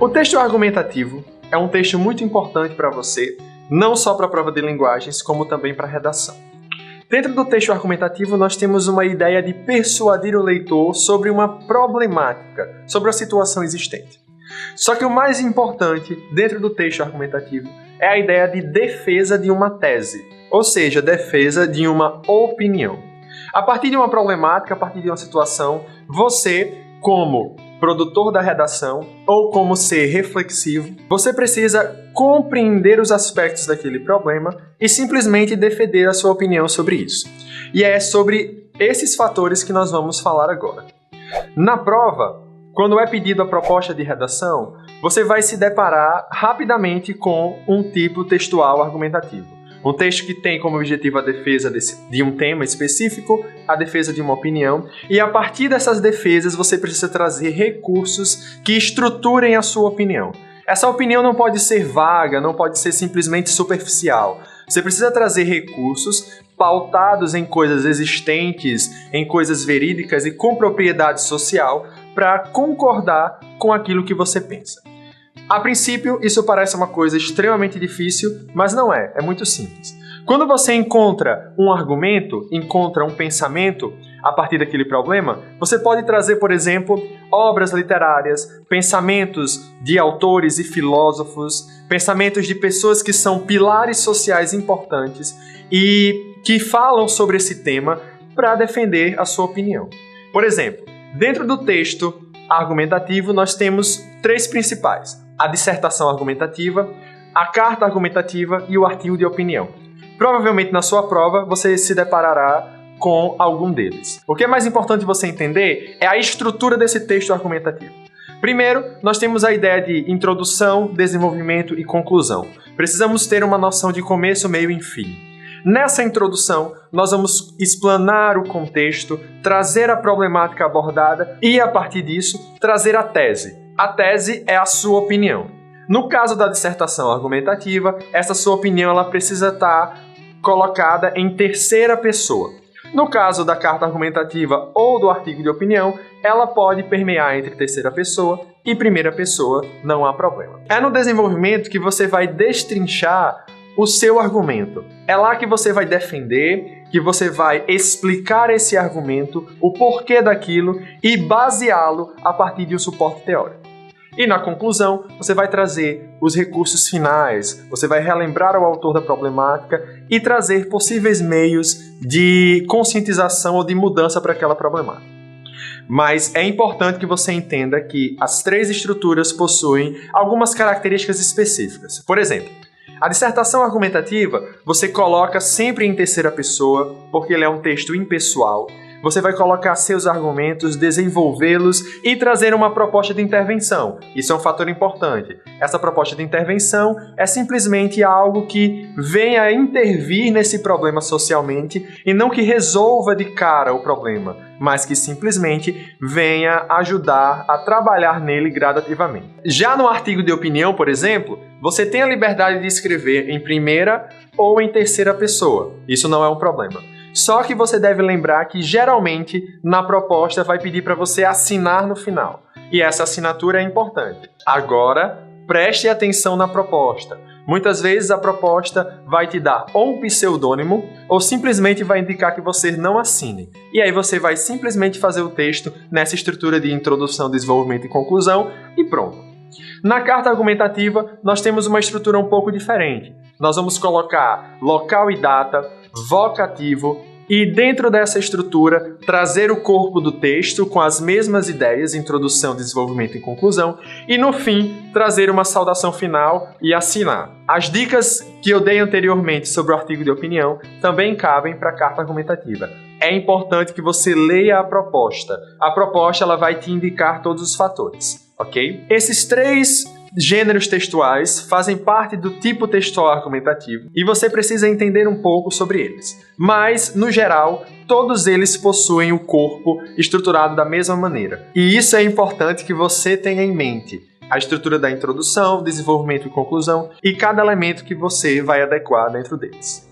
O texto argumentativo é um texto muito importante para você, não só para a prova de linguagens, como também para a redação. Dentro do texto argumentativo, nós temos uma ideia de persuadir o leitor sobre uma problemática, sobre a situação existente. Só que o mais importante dentro do texto argumentativo é a ideia de defesa de uma tese, ou seja, defesa de uma opinião. A partir de uma problemática, a partir de uma situação, você, como produtor da redação ou como ser reflexivo, você precisa compreender os aspectos daquele problema e simplesmente defender a sua opinião sobre isso. E é sobre esses fatores que nós vamos falar agora. Na prova, quando é pedido a proposta de redação, você vai se deparar rapidamente com um tipo textual argumentativo. Um texto que tem como objetivo a defesa de um tema específico, a defesa de uma opinião, e a partir dessas defesas você precisa trazer recursos que estruturem a sua opinião. Essa opinião não pode ser vaga, não pode ser simplesmente superficial. Você precisa trazer recursos pautados em coisas existentes, em coisas verídicas e com propriedade social para concordar com aquilo que você pensa. A princípio, isso parece uma coisa extremamente difícil, mas não é, é muito simples. Quando você encontra um argumento, encontra um pensamento a partir daquele problema, você pode trazer, por exemplo, obras literárias, pensamentos de autores e filósofos, pensamentos de pessoas que são pilares sociais importantes e que falam sobre esse tema para defender a sua opinião. Por exemplo, dentro do texto argumentativo, nós temos três principais: a dissertação argumentativa, a carta argumentativa e o artigo de opinião. Provavelmente na sua prova você se deparará com algum deles. O que é mais importante você entender é a estrutura desse texto argumentativo. Primeiro, nós temos a ideia de introdução, desenvolvimento e conclusão. Precisamos ter uma noção de começo, meio e fim. Nessa introdução, nós vamos explanar o contexto, trazer a problemática abordada e, a partir disso, trazer a tese. A tese é a sua opinião. No caso da dissertação argumentativa, essa sua opinião ela precisa estar colocada em terceira pessoa. No caso da carta argumentativa ou do artigo de opinião, ela pode permear entre terceira pessoa e primeira pessoa, não há problema. É no desenvolvimento que você vai destrinchar o seu argumento. É lá que você vai defender, que você vai explicar esse argumento, o porquê daquilo e baseá-lo a partir de um suporte teórico. E na conclusão, você vai trazer os recursos finais, você vai relembrar ao autor da problemática e trazer possíveis meios de conscientização ou de mudança para aquela problemática. Mas é importante que você entenda que as três estruturas possuem algumas características específicas. Por exemplo, a dissertação argumentativa você coloca sempre em terceira pessoa, porque ele é um texto impessoal. Você vai colocar seus argumentos, desenvolvê-los e trazer uma proposta de intervenção. Isso é um fator importante. Essa proposta de intervenção é simplesmente algo que venha intervir nesse problema socialmente e não que resolva de cara o problema, mas que simplesmente venha ajudar a trabalhar nele gradativamente. Já no artigo de opinião, por exemplo, você tem a liberdade de escrever em primeira ou em terceira pessoa. Isso não é um problema. Só que você deve lembrar que, geralmente, na proposta vai pedir para você assinar no final. E essa assinatura é importante. Agora, preste atenção na proposta. Muitas vezes a proposta vai te dar ou um pseudônimo ou simplesmente vai indicar que você não assine. E aí você vai simplesmente fazer o texto nessa estrutura de introdução, desenvolvimento e conclusão e pronto. Na carta argumentativa, nós temos uma estrutura um pouco diferente. Nós vamos colocar local e data, vocativo e dentro dessa estrutura trazer o corpo do texto com as mesmas ideias, introdução, desenvolvimento e conclusão e no fim trazer uma saudação final e assinar. As dicas que eu dei anteriormente sobre o artigo de opinião também cabem para a carta argumentativa. É importante que você leia a proposta. A proposta ela vai te indicar todos os fatores, ok? Esses três gêneros textuais fazem parte do tipo textual argumentativo e você precisa entender um pouco sobre eles. Mas, no geral, todos eles possuem o corpo estruturado da mesma maneira. E isso é importante que você tenha em mente. A estrutura da introdução, desenvolvimento e conclusão e cada elemento que você vai adequar dentro deles.